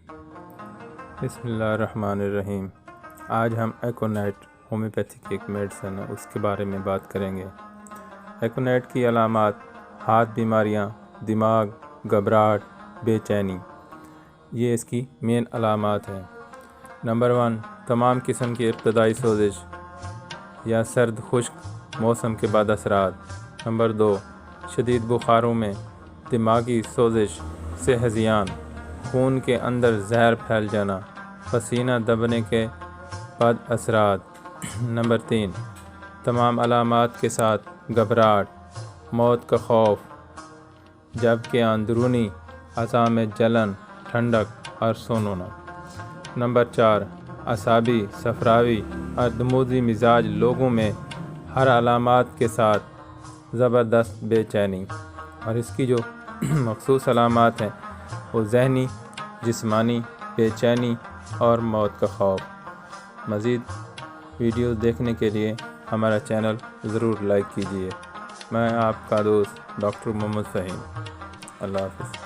بسم اللہ الرحمن الرحیم۔ آج ہم ایکونائٹ ہومیوپیتھی کی ایک میڈیسن ہے اس کے بارے میں بات کریں گے۔ ایکونائٹ کی علامات: ہاتھ بیماریاں، دماغ، گھبراہٹ، بے چینی، یہ اس کی مین علامات ہیں۔ نمبر 1، تمام قسم کی ابتدائی سوزش یا سرد خشک موسم کے بعد اثرات۔ نمبر 2، شدید بخاروں میں دماغی سوزش سے ہذیان، خون کے اندر زہر پھیل جانا، پسینہ دبنے کے بعد اثرات۔ نمبر 3، تمام علامات کے ساتھ گھبراہٹ، موت کا خوف، جبکہ اندرونی اعضاء میں جلن، ٹھنڈک اور سونونا۔ نمبر 4، اعصابی، صفراوی اور دموزی مزاج لوگوں میں ہر علامات کے ساتھ زبردست بے چینی، اور اس کی جو مخصوص علامات ہیں وہ ذہنی، جسمانی بے چینی اور موت کا خوف۔ مزید ویڈیوز دیکھنے کے لیے ہمارا چینل ضرور لائک کیجیے۔ میں آپ کا دوست ڈاکٹر محمد فہیم۔ اللہ حافظ۔